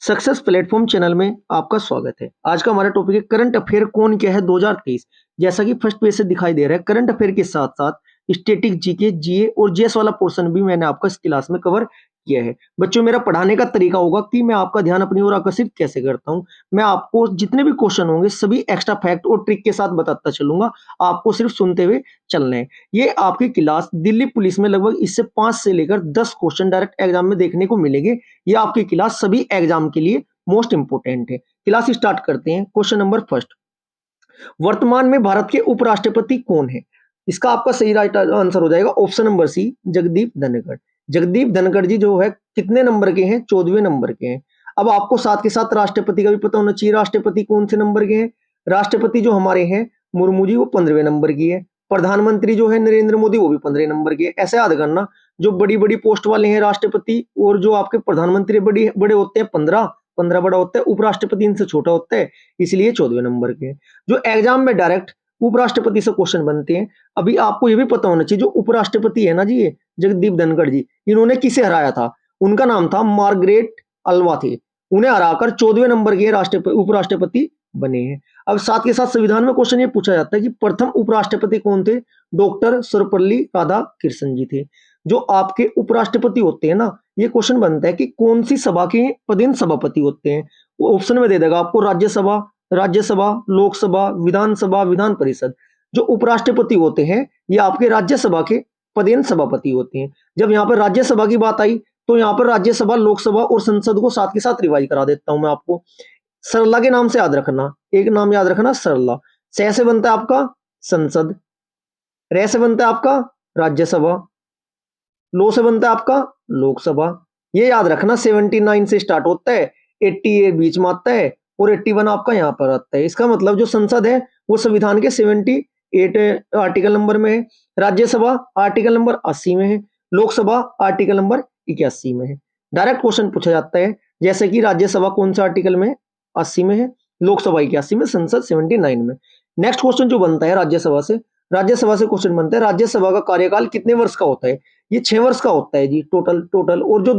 Success platform channel में आपका स्वागत है। आज का हमारा टॉपिक है करंट अफेयर कौन क्या है 2023। जैसा कि फर्स्ट पेज से दिखाई दे रहा है, करंट अफेयर के साथ साथ स्टैटिक जीके, जीए और जीएस वाला पोर्शन भी मैंने आपका इस क्लास में कवर किया है। बच्चों, मेरा पढ़ाने का तरीका होगा कि मैं आपका ध्यान अपनी ओर आकर्षित कैसे करता हूं। मैं आपको जितने भी क्वेश्चन होंगे सभी एक्स्ट्रा फैक्ट और ट्रिक के साथ बताता चलूंगा, आपको सिर्फ सुनते हुए चलना है। ये आपकी क्लास दिल्ली पुलिस में लगभग इससे 5 से लेकर 10 क्वेश्चन डायरेक्ट एग्जाम में देखने को मिलेंगे। ये आपकी क्लास सभी एग्जाम के लिए मोस्ट इंपोर्टेंट है। क्लास स्टार्ट करते हैं। क्वेश्चन नंबर फर्स्ट, वर्तमान में भारत के उपराष्ट्रपति कौन है? इसका आपका सही राइट आंसर हो जाएगा option number C, Jagdeep Dhankhar. Jagdeep Dhankhar ji जो है कितने नंबर के हैं? 14वें नंबर के हैं। अब आपको साथ के साथ राष्ट्रपति का भी पता होना चाहिए, राष्ट्रपति कौन से नंबर के हैं। राष्ट्रपति जो हमारे हैं मुर्मू जी, वो 15वें नंबर की है। प्रधानमंत्री जो है नरेंद्र मोदी, वो भी 15 नंबर की है। ऐसे याद करना, जो बड़ी बड़ी पोस्ट वाले हैं राष्ट्रपति और जो आपके प्रधानमंत्री बड़ी बड़े होते हैं 15 बड़ा होता है, उपराष्ट्रपति इनसे छोटा होता है, इसलिए 14वें नंबर के। जो एग्जाम में डायरेक्ट उपराष्ट्रपति से क्वेश्चन बनते हैं। अभी आपको ये भी पता होना चाहिए, जो उपराष्ट्रपति है ना जी, ये जगदीप धनखड़ जी, इन्होंने किसे हराया था? उनका नाम था मार्गरेट अल्वा थे। उन्हें हराकर 14वें नंबर के राष्ट्रपति उपराष्ट्रपति बने हैं। अब साथ के साथ संविधान में क्वेश्चन ये पूछा जाता है कि प्रथम उपराष्ट्रपति कौन थे? डॉक्टर सर्वपल्ली राधाकृष्णन जी थे। जो आपके उपराष्ट्रपति होते हैं ना, ये क्वेश्चन बनता है कि कौन सी सभा के पदेन सभापति होते हैं। वो ऑप्शन में दे देगा आपको, राज्यसभा, लोकसभा, विधानसभा, विधान परिषद। जो उपराष्ट्रपति होते हैं ये आपके राज्यसभा के पदेन सभापति होते हैं। जब यहाँ पर राज्यसभा की बात आई तो यहाँ पर राज्यसभा, लोकसभा और संसद को साथ के साथ रिवाइज करा देता हूं मैं आपको। सरला के नाम से याद रखना, एक नाम याद रखना सरला। से बनता है आपका संसद, रे से बनता है आपका राज्यसभा, लो से बनता है आपका लोकसभा। ये याद रखना, 79 से स्टार्ट होता है, 88 बीच में आता है और 81 आपका यहाँ पर आता है। इसका मतलब जो संसद है वो संविधान के 78 आर्टिकल नंबर में है, राज्यसभा आर्टिकल नंबर 80 में है, लोकसभा आर्टिकल नंबर 81 में है। डायरेक्ट क्वेश्चन पूछा जाता है, जैसे कि राज्यसभा कौन सा आर्टिकल में? 80 में है, लोकसभा 81 में, संसद 79 में। नेक्स्ट क्वेश्चन जो बनता है राज्यसभा से क्वेश्चन बनता है, राज्यसभा का कार्यकाल कितने वर्ष का होता है? ये 6 वर्ष का होता है जी, टोटल। और जो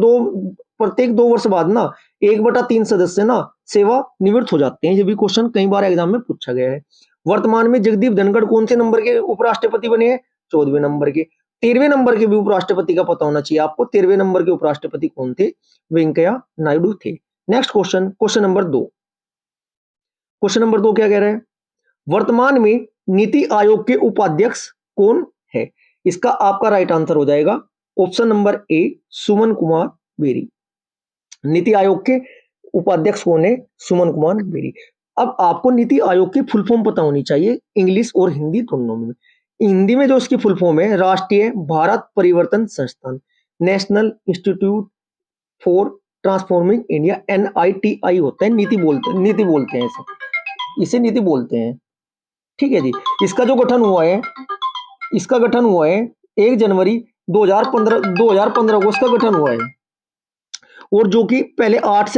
प्रत्येक 2 वर्ष बाद ना 1/3 सदस्य ना सेवा निवृत्त हो जाते हैं। ये भी क्वेश्चन कई बार एग्जाम में पूछा गया है। वर्तमान में जगदीप धनखड़ कौन से नंबर के उपराष्ट्रपति बने हैं? 14वें नंबर के। 13वें नंबर के भी उपराष्ट्रपति का पता होना चाहिए आपको। 13वें नंबर के उपराष्ट्रपति कौन थे? वेंकैया नायडू थे। Next question, question number 2। Question number 2 क्या कह रहा है? वर्तमान में नीति आयोग के उपाध्यक्ष कौन है? इसका आपका राइट आंसर हो जाएगा option number A, Suman Kumar Beri. NITI Aayog के उपाध्यक्ष कौन है? सुमन कुमार बेरी। अब आपको नीति आयोग की फुल फॉर्म पता होनी चाहिए, इंग्लिश और हिंदी दोनों में। हिंदी में जो इसकी फुल फॉर्म है, राष्ट्रीय भारत परिवर्तन संस्थान, national institute for transforming India, NITI होता है। नीति बोलते हैं इसे नीति बोलते हैं। ठीक है जी। इसका गठन हुआ है 1 जनवरी 2015 को इसका गठन हुआ है, और जो कि पहले 8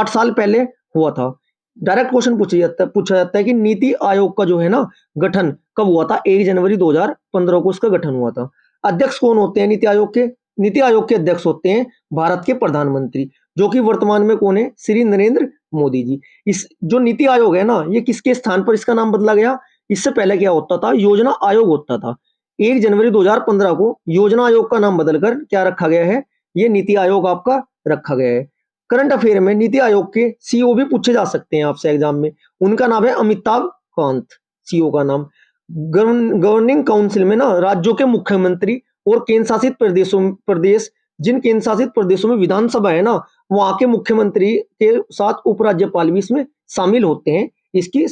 साल पहले हुआ था। डायरेक्ट क्वेश्चन पूछा जाता है कि नीति आयोग का जो है ना गठन कब हुआ था? 1 जनवरी 2015 को इसका गठन हुआ था। अध्यक्ष कौन होते हैं नीति आयोग के? नीति आयोग के अध्यक्ष होते हैं भारत के प्रधानमंत्री, जो कि वर्तमान में कौन है? श्री नरेंद्र मोदी जी। इस जो नीति आयोग है ना, ये किसके स्थान पर इसका नाम बदला गया? इससे पहले क्या होता था? योजना आयोग होता था। 1 जनवरी 2015 को योजना आयोग का नाम बदलकर क्या रखा गया है? ये नीति आयोग आपका रखा गया है। करंट अफेयर में नीति आयोग के सीईओ भी पूछे जा सकते हैं आपसे एग्जाम में। उनका नाम है अमिताभ कांत, सीईओ का नाम। गवर्निंग काउंसिल में ना राज्यों के मुख्यमंत्री और केंद्र शासित प्रदेश, जिन केंद्र शासित प्रदेशों में विधानसभा है ना, वहां के मुख्यमंत्री के साथ उपराज्यपाल भी इसमें शामिल होते हैं। इसके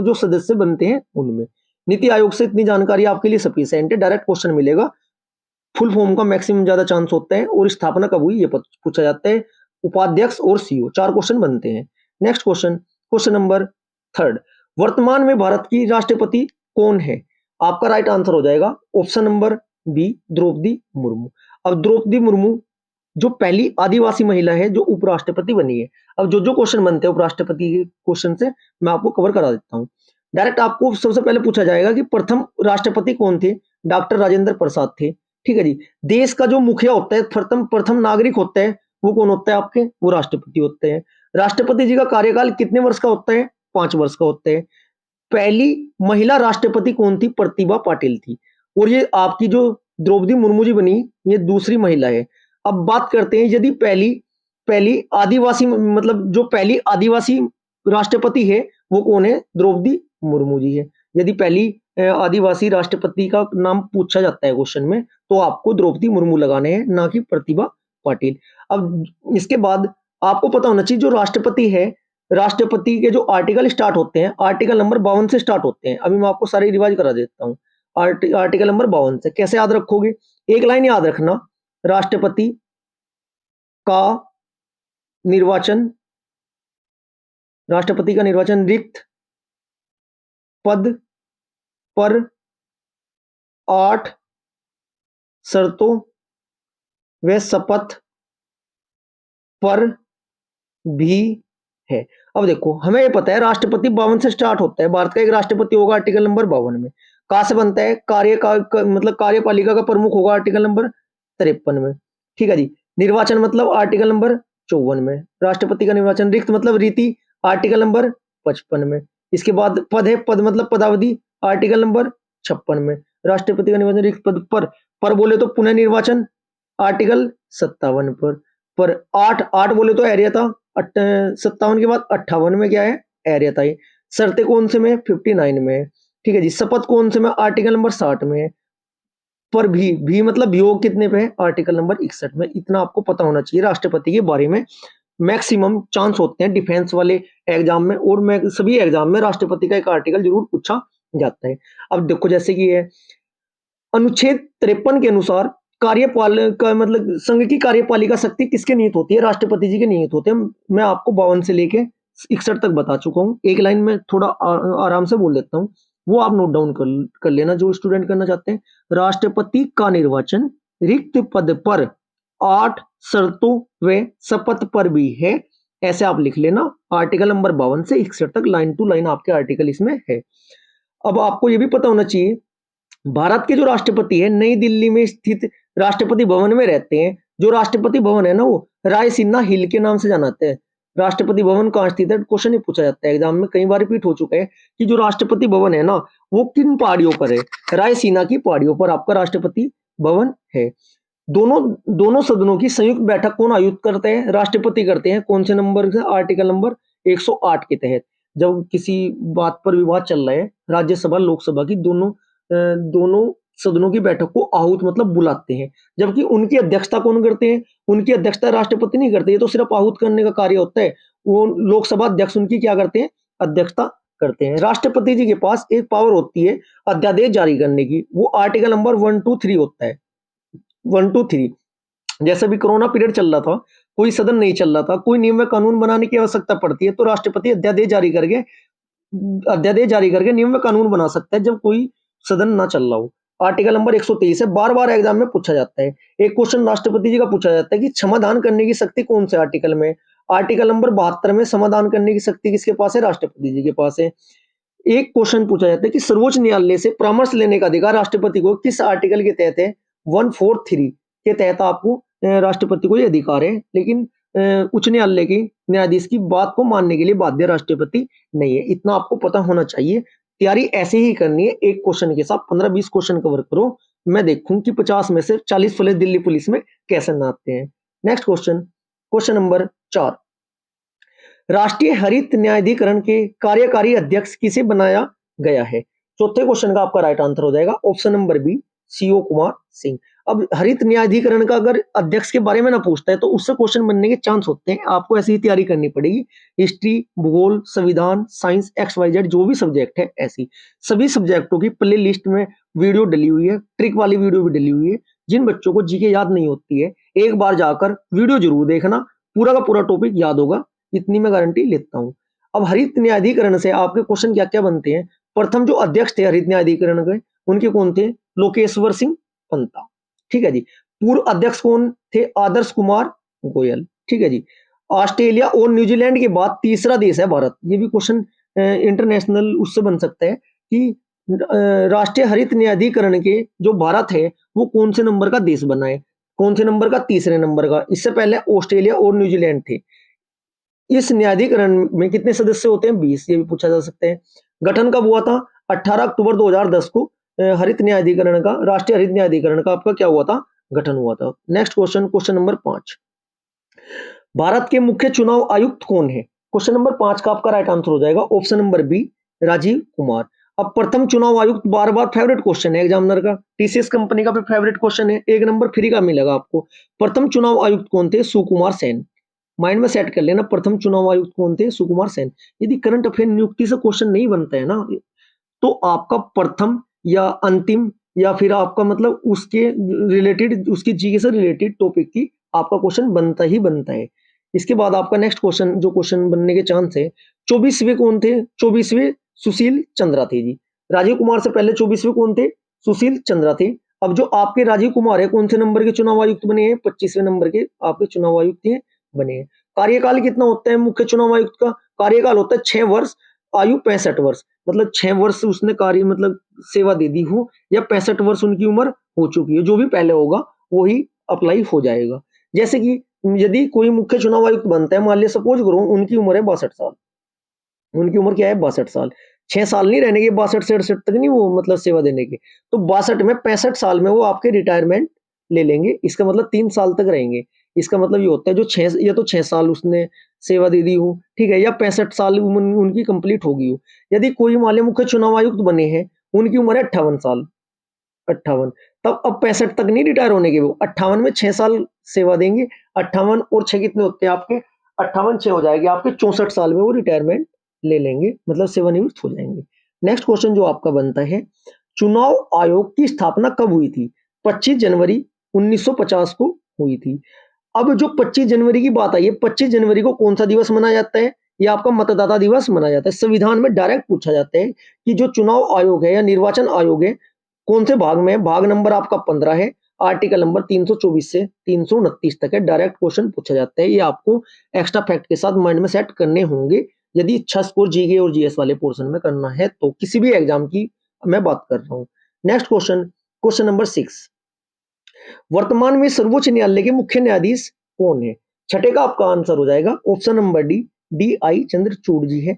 जो सदस्य बनते हैं उनमें। नीति आयोग से इतनी जानकारी आपके लिए सफिशिएंट है। डायरेक्ट क्वेश्चन मिलेगा, फुल फॉर्म का मैक्सिमम ज्यादा चांस होता है, और स्थापना कब हुई ये पूछा जाता है। उपाध्यक्ष और सीईओ, 4 क्वेश्चन बनते हैं। Next question, question number 3। वर्तमान में भारत की राष्ट्रपति कौन है? आपका राइट आंसर हो जाएगा option number B, Droupadi Murmu. अब द्रौपदी मुर्मू जो पहली आदिवासी महिला है जो उपराष्ट्रपति बनी है। अब जो क्वेश्चन बनते हैं उपराष्ट्रपति के क्वेश्चन से मैं आपको कवर करा देता हूँ। डायरेक्ट आपको सबसे पहले पूछा जाएगा कि प्रथम राष्ट्रपति कौन थे? डॉक्टर राजेंद्र प्रसाद थे। ठीक है जी। देश का जो मुखिया होता है, प्रथम नागरिक होता है, वो कौन होता है आपके? वो राष्ट्रपति होते हैं। राष्ट्रपति जी का कार्यकाल कितने वर्ष का होता है? 5 वर्ष का होता है। पहली महिला राष्ट्रपति कौन थी? प्रतिभा पाटिल थी। और ये आपकी जो द्रौपदी मुर्मू जी बनी, ये दूसरी महिला है। अब बात करते हैं यदि पहली पहली आदिवासी मतलब जो पहली आदिवासी राष्ट्रपति है वो कौन है? द्रौपदी मुर्मू जी है। यदि पहली आदिवासी राष्ट्रपति का नाम पूछा जाता है क्वेश्चन में तो आपको द्रौपदी मुर्मू लगाने हैं, ना कि प्रतिभा पाटिल। अब इसके बाद आपको पता होना चाहिए जो राष्ट्रपति है, राष्ट्रपति के जो आर्टिकल स्टार्ट होते हैं आर्टिकल नंबर 52 से स्टार्ट होते हैं। अभी मैं आपको सारी रिवाइज करा देता हूँ। आर्टिकल नंबर 52 से कैसे याद रखोगे? एक लाइन याद रखना, राष्ट्रपति का निर्वाचन, राष्ट्रपति का निर्वाचन रिक्त पद पर 8 शर्तों व शपथ पर भी है। अब देखो हमें ये पता है राष्ट्रपति 52 से स्टार्ट होता है, भारत का एक राष्ट्रपति होगा आर्टिकल नंबर 52 में। कहां से बनता है? मतलब कार्यपालिका का प्रमुख होगा आर्टिकल नंबर 53 में। ठीक है जी। निर्वाचन मतलब आर्टिकल नंबर 54 में। राष्ट्रपति का निर्वाचन रिक्त मतलब रीति आर्टिकल नंबर 55 में। इसके बाद पद है, पद मतलब पदावधि आर्टिकल नंबर 56 में। राष्ट्रपति का निर्वाचन रिक्त पद पर बोले तो पुनः निर्वाचन आर्टिकल 57 पर 8 बोले तो अहर्यता 57 के बाद 58 में क्या है? अहर्यता है। शर्तें कौन से में? 59 में। ठीक है जी। शपथ कौन से में? आर्टिकल नंबर 60 में। पर भी मतलब वियोग कितने पे है? आर्टिकल नंबर 61 में। इतना आपको पता होना चाहिए राष्ट्रपति के बारे में। मैक्सिमम चांस होते हैं डिफेंस वाले एग्जाम में और मैं सभी एग्जाम में राष्ट्रपति का एक आर्टिकल जरूर पूछा जाता है। अब देखो जैसे कि है अनुच्छेद 53 के अनुसार कार्यपालिका मतलब संघ की कार्यपालिका शक्ति किसके निहित होती है? राष्ट्रपति जी के निहित होते हैं। मैं आपको 52 से लेके 61 तक बता चुका हूँ। एक लाइन में थोड़ा आराम से बोल देता हूँ, वो आप नोट डाउन कर लेना जो स्टूडेंट करना चाहते हैं। राष्ट्रपति का निर्वाचन रिक्त पद पर 8 शर्तों व शपथ पर भी है, ऐसे आप लिख लेना। आर्टिकल नंबर 52 से 61 तक लाइन टू लाइन आपके आर्टिकल इसमें है। अब आपको यह भी पता होना चाहिए भारत के जो राष्ट्रपति है नई दिल्ली में स्थित राष्ट्रपति भवन में रहते हैं। जो राष्ट्रपति भवन है ना वो रायसीना हिल के नाम से जाना जाता है। राष्ट्रपति भवन कहाँ स्थित है? क्वेश्चन ही पूछा जाता है एग्जाम में, कई बार रिपीट हो चुका है कि जो राष्ट्रपति भवन है ना वो किन पहाड़ियों पर है? रायसीना की पहाड़ियों पर आपका राष्ट्रपति भवन है। दोनों सदनों की संयुक्त बैठक कौन आयोजित करते हैं? राष्ट्रपति करते हैं। कौन से नंबर से? आर्टिकल नंबर 108 के तहत। जब किसी बात पर विवाद चल रहा है राज्यसभा लोकसभा की दोनों सदनों की बैठक को आहूत मतलब बुलाते हैं, जबकि उनकी अध्यक्षता कौन करते हैं? उनकी अध्यक्षता राष्ट्रपति नहीं करते, ये तो सिर्फ आहूत करने का कार्य होता है। वो लोकसभा अध्यक्ष उनकी क्या करते हैं? अध्यक्षता करते हैं। राष्ट्रपति जी के पास एक पावर होती है अध्यादेश जारी करने की, वो आर्टिकल नंबर 1 2 3 होता है। 1 2 3 जैसे भी कोरोना पीरियड चल रहा था, कोई सदन नहीं चल रहा था, कोई नियम व कानून बनाने की आवश्यकता पड़ती है तो राष्ट्रपति अध्यादेश जारी करके नियम व कानून बना सकता है जब कोई सदन ना चल रहा हो। आर्टिकल नंबर 123 है, बार बार एग्जाम में पूछा जाता है। एक क्वेश्चन राष्ट्रपति जी का पूछा जाता है कि समाधान करने की शक्ति कौन से आर्टिकल में? आर्टिकल नंबर 72 में समाधान करने की शक्ति किसके पास है? राष्ट्रपति जी के पास है। एक क्वेश्चन पूछा जाता है कि सर्वोच्च न्यायालय से परामर्श लेने का अधिकार राष्ट्रपति को किस आर्टिकल के तहत है? 143 के तहत आपको राष्ट्रपति को यह अधिकार है, लेकिन उच्च न्यायालय की न्यायाधीश की बात को मानने के लिए बाध्य राष्ट्रपति नहीं है। इतना आपको पता होना चाहिए। तैयारी ऐसे ही करनी है, एक क्वेश्चन के साथ 15-20 क्वेश्चन कवर करो। मैं देखूं कि 50 में से 40 पुलिस दिल्ली पुलिस में कैसे ना आते हैं। नेक्स्ट क्वेश्चन, क्वेश्चन नंबर 4, राष्ट्रीय हरित न्यायाधिकरण के कार्यकारी अध्यक्ष किसे बनाया गया है? चौथे क्वेश्चन का आपका राइट आंसर हो जाएगा option number B, CO Kumar Singh. अब हरित न्यायाधिकरण का अगर अध्यक्ष के बारे में ना पूछता है तो उससे क्वेश्चन बनने के चांस होते हैं। आपको ऐसी ही तैयारी करनी पड़ेगी। हिस्ट्री, भूगोल, संविधान, साइंस, XYZ जो भी सब्जेक्ट है, ऐसी सभी सब्जेक्टों की प्ले लिस्ट में वीडियो डली हुई है, ट्रिक वाली वीडियो भी डली हुई है। जिन बच्चों को जीके याद नहीं होती है एक बार जाकर वीडियो जरूर देखना, पूरा का पूरा टॉपिक याद होगा, इतनी मैं गारंटी लेता हूं। अब हरित न्यायाधिकरण से आपके क्वेश्चन क्या क्या बनते हैं? प्रथम जो अध्यक्ष थे हरित न्यायाधिकरण के उनके कौन थे? लोकेश्वर सिंह पंता। ठीक है जी। पूर्व अध्यक्ष कौन थे? आदर्श कुमार गोयल। ठीक है जी। ऑस्ट्रेलिया और न्यूजीलैंड के बाद तीसरा देश है भारत। ये भी क्वेश्चन इंटरनेशनल उससे बन सकता है कि राष्ट्रीय हरित न्यायाधिकरण के जो भारत है वो कौन से नंबर का देश बना है? कौन से नंबर का? तीसरे नंबर का। इससे पहले ऑस्ट्रेलिया और न्यूजीलैंड थे। इस न्यायाधिकरण में कितने सदस्य होते हैं? 20। ये भी पूछा जा सकता है। गठन कब हुआ था? 18 अक्टूबर 2010 को हरित न्यायाधिकरण का, राष्ट्रीय हरित न्यायाधिकरण का आपका क्या हुआ था? गठन हुआ था। Next question, question number 5। Bharat के मुख्य चुनाव आयुक्त कौन है? क्वेश्चन नंबर 5 का आपका राइट आंसर हो जाएगा option number B, Rajiv Kumar. अब प्रथम चुनाव आयुक्त, बार बार फेवरेट क्वेश्चन है एग्जामिनर का, टीसीएस कंपनी का भी फेवरेट क्वेश्चन है, 1 नंबर फ्री का मिलेगा आपको। प्रथम चुनाव आयुक्त कौन थे? सुकुमार सेन। माइंड में सेट कर लेना, प्रथम चुनाव आयुक्त कौन थे? सुकुमार सेन। यदि करंट अफेयर नियुक्ति से क्वेश्चन नहीं बनता है ना, तो आपका प्रथम या अंतिम या फिर आपका मतलब उसके रिलेटेड, उसकी जीके से रिलेटेड टॉपिक की आपका क्वेश्चन बनता ही बनता है। इसके बाद आपका नेक्स्ट क्वेश्चन, जो क्वेश्चन बनने के चांस है, 24वें कौन थे? 24वें सुशील चंद्रा थे जी। राजीव कुमार से पहले 24वें कौन थे? सुशील चंद्रा थे। अब जो आपके राजीव कुमार है, कौन से नंबर के चुनाव आयुक्त बने हैं? 25वें नंबर के आपके चुनाव आयुक्त बने हैं। कार्यकाल कितना होता है मुख्य चुनाव आयुक्त का? कार्यकाल होता है 6 वर्ष, आयु 65 वर्ष। मतलब 6 वर्ष उसने कार्य मतलब सेवा दे दी हो, या 65 वर्ष उनकी उम्र हो चुकी है, जो भी पहले होगा वही अप्लाई हो जाएगा। जैसे कि यदि कोई मुख्य चुनाव आयुक्त बनता है, मान लिया सपोज करो उनकी उम्र है 62 साल, उनकी उम्र क्या है? 62 साल। 6 साल नहीं रहने के, 62 से 68 तक नहीं वो मतलब सेवा देने के, तो 62 में 65 साल में वो आपके रिटायरमेंट ले लेंगे। इसका मतलब 3 साल तक रहेंगे। इसका मतलब ये होता है जो 6 या तो 6 साल उसने सेवा दे दी हो, ठीक है, या 65 साल उनकी कंप्लीट होगी हो। यदि कोई मान लिया मुख्य चुनाव आयुक्त बने हैं, उनकी उम्र है 58 साल, 58, तब अब 65 तक नहीं रिटायर होने के, वो 58 में 6 साल सेवा देंगे। 58 और 6 कितने होते हैं आपके? 58 6 हो जाएंगे आपके, 64 साल में वो रिटायरमेंट ले लेंगे, मतलब सेवानिवृत्त हो जाएंगे। नेक्स्ट क्वेश्चन जो आपका बनता है, चुनाव आयोग की स्थापना कब हुई थी? 25 जनवरी 1950 को हुई थी। अब जो 25 जनवरी की बात आई है, 25 जनवरी को कौन सा दिवस मनाया जाता है? ये आपका मतदाता दिवस मनाया जाता है। संविधान में डायरेक्ट पूछा जाता है कि जो चुनाव आयोग है या निर्वाचन आयोग है, कौन से भाग में? भाग नंबर आपका 15 है, आर्टिकल नंबर 324 से 329 तक है। डायरेक्ट क्वेश्चन पूछा जाता है, ये आपको एक्स्ट्रा फैक्ट के साथ माइंड में सेट करने होंगे यदि अच्छा स्कोर जीके और जीएस वाले पोर्शन में करना है, तो किसी भी एग्जाम की मैं बात कर रहा हूं। Next question, question number 6। वर्तमान में सर्वोच्च न्यायालय के मुख्य न्यायाधीश कौन है? छठे का आपका आंसर हो जाएगा option number D, D I Chandrachud ji है।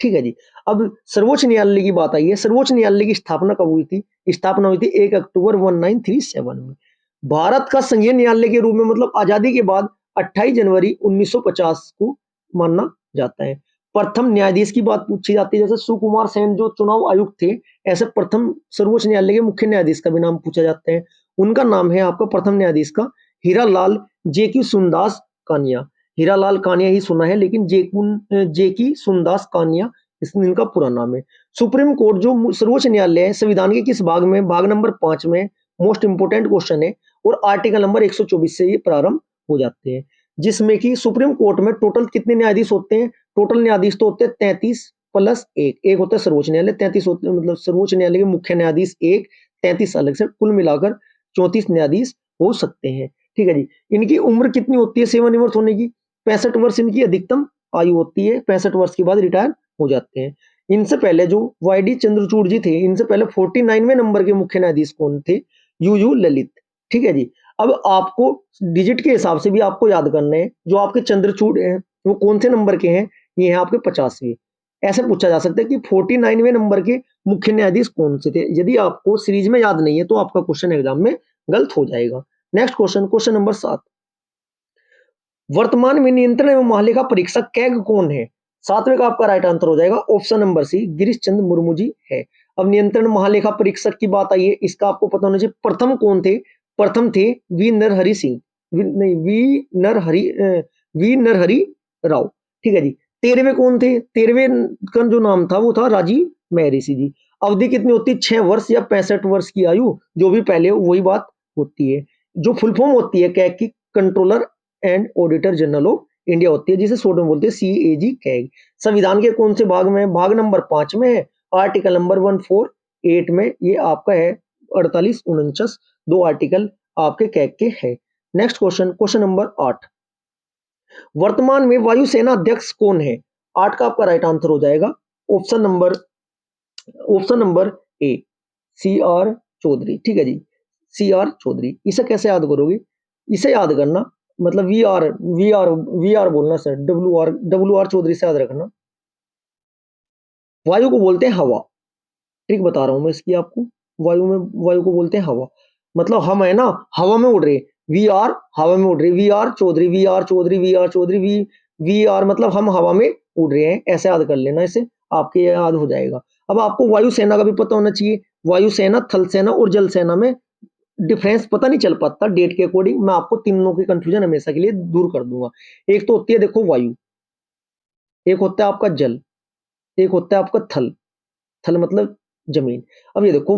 ठीक है जी। अब सर्वोच्च न्यायालय की बात आई है, सर्वोच्च न्यायालय की स्थापना कब हुई थी? स्थापना हुई थी 1 अक्टूबर 1937 में। भारत का संघीय न्यायालय के रूप में मतलब आजादी के बाद 28 जनवरी 1950 को माना जाता है। प्रथम न्यायाधीश की बात पूछी जाती है, जैसे सुकुमार सेन जो चुनाव आयुक्त थे, ऐसे प्रथम सर्वोच्च न्यायालय के मुख्य न्यायाधीश का भी नाम पूछा जाता है। उनका नाम है आपका प्रथम न्यायाधीश का हीरालाल जेकी सुनदास कानिया। हीरालाल कानिया ही सुना है, लेकिन जेकी सुनदास कानिया इनका पूरा नाम है। सुप्रीम कोर्ट जो सर्वोच्च न्यायालय है, संविधान के किस भाग में? भाग नंबर 5 में। मोस्ट इंपोर्टेंट क्वेश्चन है, और आर्टिकल नंबर 124 से ये प्रारंभ हो जाते हैं, जिसमें कि सुप्रीम कोर्ट में टोटल कितने न्यायाधीश होते हैं? टोटल न्यायाधीश तो होते हैं 33 प्लस एक होता है सर्वोच्च न्यायालय, 33 होते हैं, मतलब सर्वोच्च न्यायालय के मुख्य न्यायाधीश एक, 33 अलग से, कुल मिलाकर 34 न्यायाधीश हो सकते हैं। ठीक है जी। इनकी उम्र कितनी होती है सेवानिवृत्त होने की? 65 वर्ष इनकी अधिकतम आयु होती है, 65 वर्ष के बाद रिटायर हो जाते हैं। इनसे पहले जो वाई डी चंद्रचूड़ जी थे, इनसे पहले 49वें नंबर के मुख्य न्यायाधीश कौन थे? यू ललित। ठीक है जी। अब आपको डिजिट के हिसाब से भी आपको याद करना है, जो आपके चंद्रचूड़ हैं वो कौन से नंबर के हैं? ये हैं आपके 50वें। ऐसे पूछा जा सकता है कि 49वें नंबर के मुख्य न्यायाधीश कौन से थे। यदि आपको सीरीज में याद नहीं है तो आपका क्वेश्चन एग्जाम में गलत हो जाएगा। Next question, question number 7। वर्तमान में नियंत्रण एवं महालेखा परीक्षक कैग कौन है? 7वें का आपका राइट आंसर हो जाएगा ऑप्शन नंबर सी, गिरीश चंद्र मुर्मू जी है। अब नियंत्रण महालेखा परीक्षक की बात आई है, इसका आपको पता होना चाहिए प्रथम कौन थे? प्रथम थे वी नरहरि सिंह, वी नरहरि राव। ठीक है जी। 13वें कौन थे? 13वें का जो नाम था वो था राजीव महर्षि जी। अवधि कितनी होती है? 6 वर्ष या 65 वर्ष की आयु, जो भी पहले हो वही बात होती है। जो फुल फॉर्म होती है कैग की, controller and auditor general of India होती है, जिसे शॉर्ट में बोलते हैं CAG कैग। संविधान के कौन से भाग में? भाग नंबर 5 में है, आर्टिकल नंबर 148 में ये आपका है, 48 49 दो आर्टिकल आपके कैग के है। Next question, question number 8। वर्तमान में वायुसेना अध्यक्ष कौन है? 8 का आपका राइट आंसर हो जाएगा option number A, CR Chaudhary. ठीक है जी, CR चौधरी। इसे कैसे याद करोगे? इसे याद करना, मतलब वी आर बोलना सर, डब्ल्यू आर चौधरी से याद रखना। वायु को बोलते हैं हवा। ट्रिक बता रहा हूं मैं इसकी आपको। वायु को बोलते हैं हवा। मतलब हम है ना हवा में उड़ रहे, वी आर हवा में उड़ रहे, V R Chaudhary, we R Chaudhary, we R Chaudhary, we are मतलब हम हवा में उड़ रहे हैं, ऐसे याद कर लेना, इसे आपके याद हो जाएगा। अब आपको वायुसेना का भी पता होना चाहिए। वायुसेना, थल सेना और जल सेना में डिफरेंस पता नहीं चल पाता डेट के अकॉर्डिंग, मैं आपको तीनों की कंफ्यूजन हमेशा के लिए दूर कर दूंगा। एक तो होती है देखो वायु, एक होता है आपका जल, एक होता है आपका थल। थल मतलब जमीन। अब ये देखो,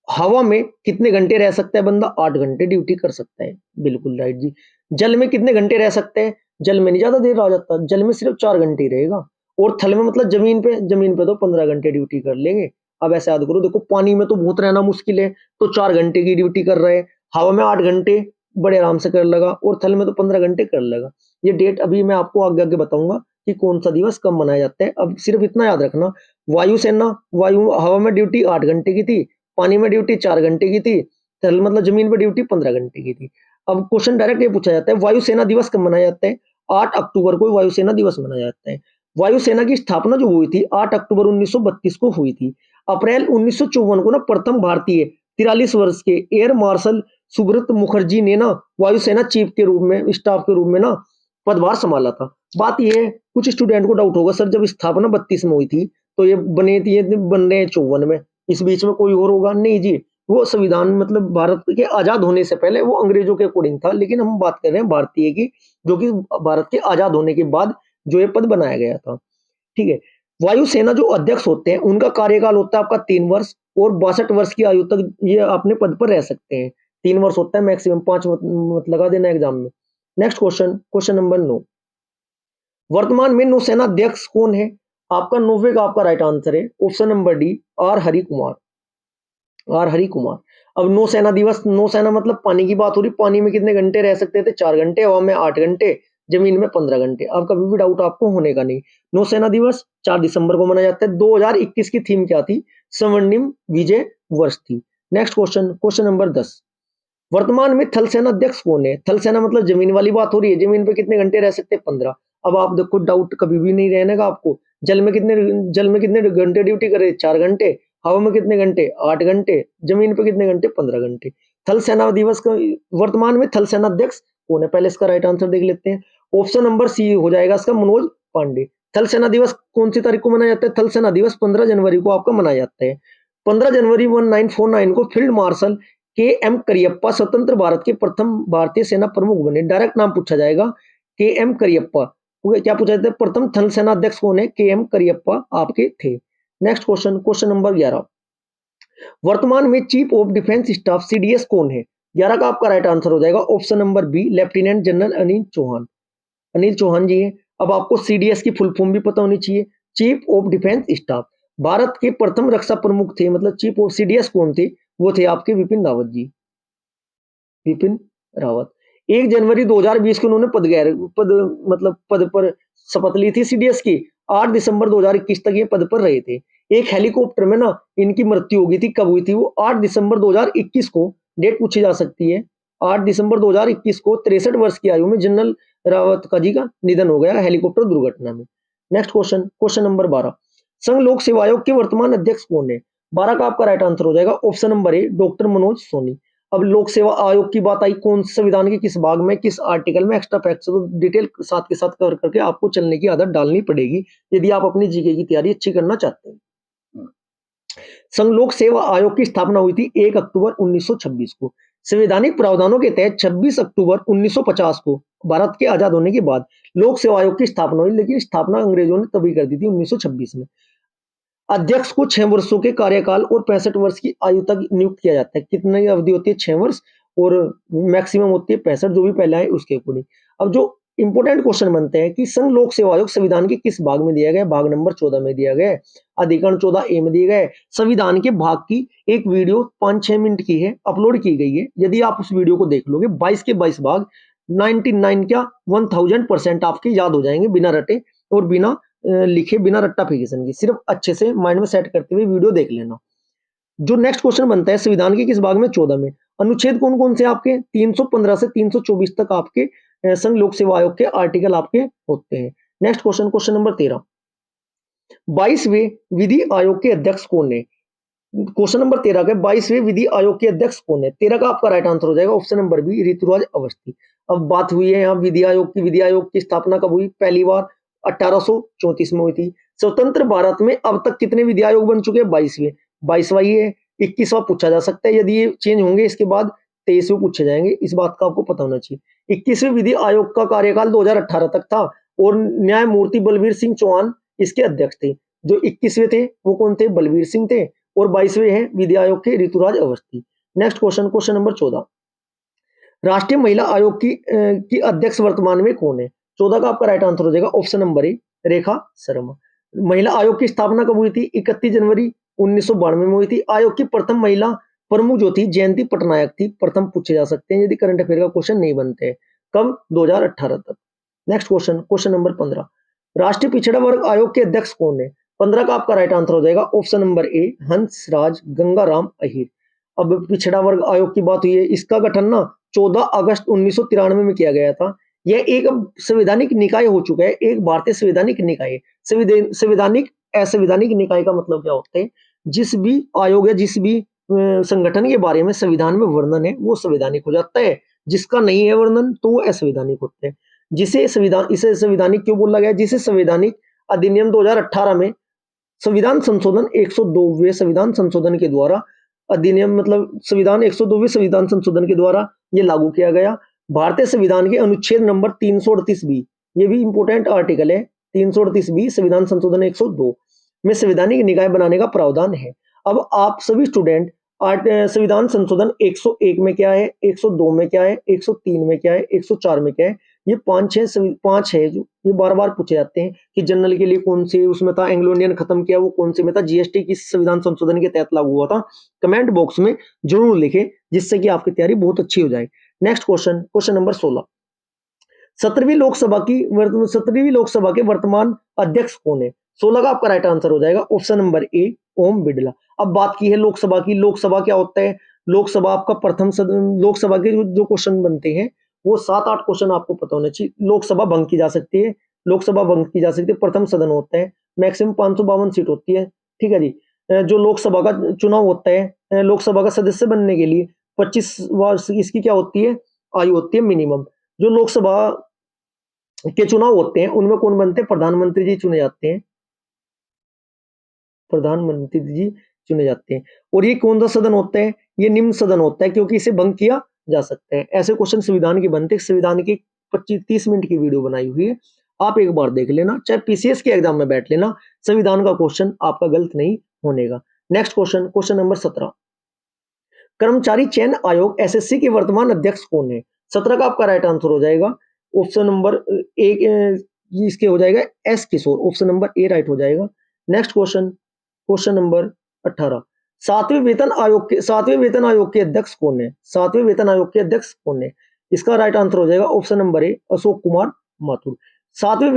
हवा में कितने घंटे रह सकता है बंदा? 8 घंटे ड्यूटी कर सकता है, बिल्कुल राइट जी। जल में कितने घंटे रह सकते हैं? जल में नहीं ज्यादा देर रह जाता, जल में सिर्फ 4 घंटे ही रहेगा। और थल में मतलब जमीन पे तो 15 घंटे ड्यूटी कर लेंगे। अब ऐसे याद करो, देखो पानी में तो बहुत रहना मुश्किल है, तो 4 घंटे की ड्यूटी कर रहे हैं। हवा में 8 घंटे बड़े आराम से कर लगा, और थल में तो 15 घंटे कर लेगा। ये डेट अभी मैं आपको आगे आगे बताऊंगा कि कौन सा दिवस कब मनाया जाता है। अब सिर्फ इतना याद रखना, वायुसेना, वायु हवा में ड्यूटी 8 घंटे की थी, पानी में ड्यूटी 4 घंटे की थी, थल मतलब जमीन पर ड्यूटी 15 घंटे की थी। अब क्वेश्चन डायरेक्ट ये पूछा जाता है, वायुसेना दिवस कब मनाया जाता है? 8 अक्टूबर को वायुसेना दिवस मनाया जाता है। वायुसेना की स्थापना जो हुई थी 8 अक्टूबर 1932 को हुई थी। अप्रैल 1954 को ना प्रथम भारतीय 43 वर्ष के एयर मार्शल सुब्रत मुखर्जी ने ना वायुसेना चीफ के रूप में, स्टाफ के रूप में ना पदभार संभाला था। बात यह है, कुछ स्टूडेंट को डाउट होगा, सर जब स्थापना 32 में हुई थी तो ये बन रहे हैं 54 में, इस बीच में कोई और होगा? नहीं जी, वो संविधान मतलब भारत के आजाद होने से पहले वो अंग्रेजों के अकॉर्डिंग था, लेकिन हम बात कर रहे हैं भारतीय की, जो कि भारत के आजाद होने के बाद जो ये पद बनाया गया था। ठीक है। वायुसेना जो अध्यक्ष होते हैं उनका कार्यकाल होता है आपका 3 वर्ष, और 62 वर्ष की आयु तक ये अपने पद पर रह सकते हैं। 3 वर्ष होता है मैक्सिमम, 5 मत लगा देना एग्जाम में। Next question, question number 9। वर्तमान में नौसेना अध्यक्ष कौन है? आपका 90 का आपका राइट आंसर है option number D, R Hari Kumar. R Hari Kumar. अब नौसेना दिवस, नौसेना मतलब पानी की बात हो रही, पानी में कितने घंटे रह सकते थे? 4 घंटे, हवा में 8 घंटे, जमीन में 15 घंटे। अब कभी भी डाउट आपको होने का नहीं। नौसेना दिवस 4 दिसंबर को मनाया जाता है। 2021 की थीम क्या थी? स्वर्णिम विजय वर्ष थी। Next question, question number 10। वर्तमान में थल सेना अध्यक्ष कौन है? थल सेना मतलब जमीन वाली बात हो रही है, जमीन पे कितने घंटे रह सकते हैं? 15। अब आप देखो, डाउट कभी भी नहीं रहने का आपको। जल में कितने घंटे ड्यूटी करे? 4 घंटे। हवा में कितने घंटे? 8 घंटे। जमीन पे कितने घंटे? 15 घंटे। थल सेना दिवस का, वर्तमान में थल सेना अध्यक्ष कौन है? पहले इसका राइट आंसर देख लेते हैं। ऑप्शन नंबर सी हो जाएगा इसका, मनोज पांडे। थल सेना दिवस कौन सी तारीख को मनाया जाता है? थल सेना दिवस 15 जनवरी को आपका मनाया जाता है। 15 जनवरी 1949 को फील्ड मार्शल के एम करियप्पा स्वतंत्र भारत के प्रथम भारतीय सेना प्रमुख बने। डायरेक्ट नाम पूछा जाएगा, के एम करियप्पा। क्या पूछा जाता है? प्रथम थल सेना अध्यक्ष कौन है? के एम करियप्पा आपके थे। Next question, question number 11। वर्तमान में chief of defence staff CDS कौन है? 11 का आपका राइट आंसर हो जाएगा option number B, lieutenant general Anil Chauhan. Anil Chauhan ji है। अब आपको सीडीएस की फुल फॉर्म भी पता होनी चाहिए, chief of defence staff. Bharat के प्रथम रक्षा प्रमुख थे, मतलब चीफ ऑफ सीडीएस कौन थे? वो थे आपके विपिन रावत जी, विपिन रावत। 1 जनवरी 2020 को उन्होंने पद पर शपथ ली थी सीडीएस की। 8 दिसंबर 2021 तक ये पद पर रहे थे। एक हेलीकॉप्टर में ना इनकी मृत्यु हो गई थी, कब हुई थी वो? 8 दिसंबर 2021 को। डेट पूछी जा सकती है। 8 दिसंबर 2021 को 63 वर्ष की आयु में जनरल रावत का जी का निधन हो गया हेलीकॉप्टर दुर्घटना में। Next question, question number 12। संघ लोक सेवा आयोग के वर्तमान अध्यक्ष कौन है? 12 का आपका राइट आंसर हो जाएगा option number A, doctor Manoj Soni. अब लोक सेवा आयोग की बात आई, कौन संविधान के किस भाग में, किस आर्टिकल में? एक्स्ट्रा फैक्ट्स तो डिटेल साथ के साथ कवर करके आपको चलने की आदत डालनी पड़ेगी यदि आप अपनी जीके की तैयारी अच्छी करना चाहते हैं। संघ लोक सेवा आयोग की स्थापना हुई थी 1 अक्टूबर 1926 को। संवैधानिक प्रावधानों के तहत 26 अक्टूबर 1950 को भारत के आजाद होने के बाद लोक सेवा आयोग की स्थापना हुई, लेकिन स्थापना अंग्रेजों ने तभी कर दी थी 1926 में। अध्यक्ष को 6 वर्षों के कार्यकाल और 65 वर्ष की आयु तक नियुक्त किया जाता है। कितनी अवधि होती है? 6 वर्ष, और मैक्सिमम होती है 65, जो भी पहला है उसके अकॉर्डिंग। अब जो इंपोर्टेंट क्वेश्चन बनते हैं कि संघ लोक सेवा आयोग संविधान के किस भाग में दिया गया? भाग नंबर 14 में दिया गया है। अधिकरण 14 ए में दिए गए। संविधान के भाग की एक वीडियो 5-6 मिनट की है, अपलोड की गई है। यदि आप उस वीडियो को देख लोगे, 22 के 22 भाग 99 क्या 1000% आपके याद हो जाएंगे, बिना रटे और बिना लिखे, बिना रट्टा फिकेशन की। सिर्फ अच्छे से माइंड में सेट करते हुए वीडियो देख लेना। जो नेक्स्ट क्वेश्चन बनता है, संविधान के किस भाग में? 14 में। अनुच्छेद कौन कौन से आपके? 315 से 324 तक आपके संघ लोक सेवा आयोग के आर्टिकल आपके होते हैं। नेक्स्ट क्वेश्चन, क्वेश्चन नंबर 13, 22वें विधि आयोग के अध्यक्ष कौन है? क्वेश्चन नंबर 13 का 22वें विधि आयोग के अध्यक्ष कौन है? 13 का आपका राइट आंसर हो जाएगा option number B, Rituraj Awasthi. अब बात हुई है यहाँ विधि आयोग की। विधि आयोग की स्थापना कब हुई? पहली बार 1834 में हुई थी। स्वतंत्र भारत में अब तक कितने विधि आयोग बन चुके हैं? 22वें। 22वां ये है। 21वां पूछा जा सकता है, यदि ये चेंज होंगे इसके बाद 23वें पूछे जाएंगे, इस बात का आपको पता होना चाहिए। 21वें विधि आयोग का कार्यकाल 2018 तक था और न्यायमूर्ति बलबीर सिंह चौहान इसके अध्यक्ष थे। जो 21वें थे वो कौन थे? बलबीर सिंह थे। और 22वें हैं विधि आयोग के Rituraj Awasthi. Next question, question number 14, राष्ट्रीय महिला आयोग की अध्यक्ष वर्तमान में कौन है? 14 का आपका राइट आंसर हो जाएगा ऑप्शन नंबर ए, रेखा शर्मा। महिला आयोग की स्थापना कब हुई थी? 31 जनवरी 1992 में हुई थी। आयोग की प्रथम महिला प्रमुख जो थी जयंती पटनायक थी। प्रथम पूछे जा सकते हैं यदि करंट अफेयर का क्वेश्चन नहीं बनते हैं। कब? 2018 तक। नेक्स्ट क्वेश्चन, क्वेश्चन नंबर 15, राष्ट्रीय पिछड़ा वर्ग आयोग के अध्यक्ष कौन है? 15 का आपका राइट आंसर हो जाएगा ऑप्शन नंबर ए, हंसराज गंगाराम अहीर। अब पिछड़ा वर्ग आयोग की बात हुई है, इसका गठन ना 14 अगस्त 1993 में किया गया था। यह एक संवैधानिक निकाय हो चुका है, एक भारतीय संवैधानिक निकाय है। संवैधानिक असंवैधानिक निकाय का मतलब क्या होता है? जिस भी आयोग या जिस भी संगठन के बारे में संविधान में वर्णन है वो संवैधानिक हो जाता है, जिसका नहीं है वर्णन तो वो असंवैधानिक होते हैं। जिसे संविधान, इसे संवैधानिक क्यों बोला गया? जिसे संवैधानिक अधिनियम 2018 में संविधान संशोधन 102वें संविधान संशोधन के द्वारा, अधिनियम मतलब संविधान 102वें संविधान संशोधन के द्वारा ये लागू किया गया। भारतीय संविधान के अनुच्छेद नंबर 338 बी, ये भी इंपोर्टेंट आर्टिकल है, 338 बी संविधान संशोधन 102 में संवैधानिक निकाय बनाने का प्रावधान है। अब आप सभी स्टूडेंट संविधान संशोधन 101 में क्या है, 102 में क्या है, 103 में क्या है, 104 में क्या है, ये पांच है जो ये बार बार पूछे जाते हैं कि जनरल के लिए कौन से उसमें था, एंग्लो इंडियन खत्म किया वो कौन से में था, जीएसटी किस संविधान संशोधन के तहत लागू हुआ था। कमेंट बॉक्स में जरूर लिखें जिससे कि आपकी तैयारी बहुत अच्छी हो जाए। नेक्स्ट क्वेश्चन, क्वेश्चन नंबर 16, 17वीं लोकसभा के वर्तमान अध्यक्ष कौन है? 16 का आपका राइट आंसर हो जाएगा ऑप्शन नंबर ए, ओम बिड़ला। अब बात की है लोकसभा की। लोकसभा क्या होता है? लोकसभा आपका प्रथम सदन। लोकसभा के जो क्वेश्चन बनते हैं वो 7-8 क्वेश्चन आपको पता होना चाहिए। लोकसभा भंग की जा सकती है, लोकसभा भंग की जा सकती है। प्रथम सदन होता है, मैक्सिमम 552 सीट होती है, ठीक है जी। जो लोकसभा का चुनाव होता है, लोकसभा का सदस्य बनने के लिए 25 वर्ष इसकी क्या होती है? आयु होती है मिनिमम। जो लोकसभा के चुनाव होते हैं उनमें कौन बनते हैं? प्रधानमंत्री जी चुने जाते हैं, प्रधानमंत्री जी चुने जाते हैं। और ये कौन सा सदन होता है? ये निम्न सदन होता है क्योंकि इसे भंग किया जा सकता है। ऐसे क्वेश्चन संविधान के बनते हैं। संविधान की 25-30 मिनट की वीडियो बनाई हुई है, आप एक बार देख लेना, चाहे पीसीएस के एग्जाम में बैठ लेना, संविधान का क्वेश्चन आपका गलत नहीं होनेगा। नेक्स्ट क्वेश्चन, क्वेश्चन नंबर 17, कर्मचारी चयन आयोग एसएससी के वर्तमान अध्यक्ष कौन है? 17 का आपका राइट आंसर हो जाएगा ऑप्शन नंबर एक, इसके हो जाएगा S Kishore. Option number A right हो जाएगा। नेक्स्ट क्वेश्चन, क्वेश्चन नंबर 18, सातवें वेतन आयोग के अध्यक्ष कौन है? 7वें वेतन आयोग के अध्यक्ष कौन है? इसका राइट आंसर हो जाएगा option number A, Ashok Kumar Mathur. 7वें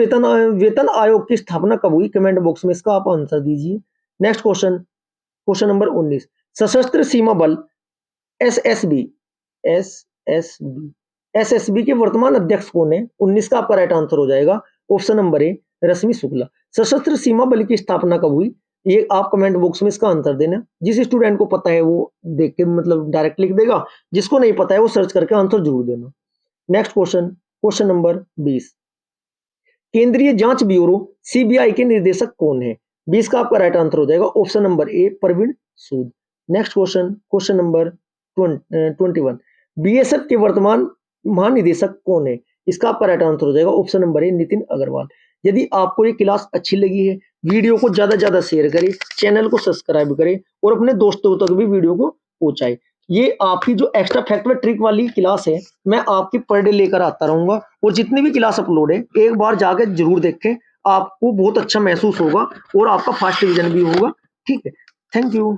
वेतन आयोग की स्थापना कब हुई? कमेंट बॉक्स में इसका आप आंसर दीजिए। नेक्स्ट क्वेश्चन, क्वेश्चन नंबर 19, सशस्त्र सीमा बल एसएसबी एसएसबी के वर्तमान अध्यक्ष कौन है? 19 का आपका राइट आंसर हो जाएगा ऑप्शन नंबर ए, रश्मि शुक्ला। सशस्त्र सीमा बल की स्थापना कब हुई? ये आप कमेंट बॉक्स में इसका आंसर देना। जिस स्टूडेंट को पता है वो देख के मतलब डायरेक्ट लिख देगा, जिसको नहीं पता है वो सर्च करके आंसर जरूर देना। नेक्स्ट क्वेश्चन, क्वेश्चन नंबर 20, केंद्रीय जांच ब्यूरो सीबीआई के निर्देशक कौन है? 20 का आपका राइट आंसर हो जाएगा option number A, Praveen Sood. Next question, question number 21, BSF के वर्तमान महानिदेशक कौन है? इसका आपका राइट आंसर हो जाएगा option number A, Nitin Agarwal. यदि आपको ये क्लास अच्छी लगी है, वीडियो को ज्यादा ज्यादा शेयर करें, चैनल को सब्सक्राइब करें और अपने दोस्तों तक भी वीडियो को पहुंचाएं। ये आपकी जो एक्स्ट्रा फैक्ट व ट्रिक वाली क्लास है मैं आपकी पर डे लेकर आता रहूंगा, और जितनी भी क्लास अपलोड है एक बार जाकर जरूर देखें, आपको बहुत अच्छा महसूस होगा और आपका फर्स्ट डिवीजन भी होगा। ठीक है, थैंक यू।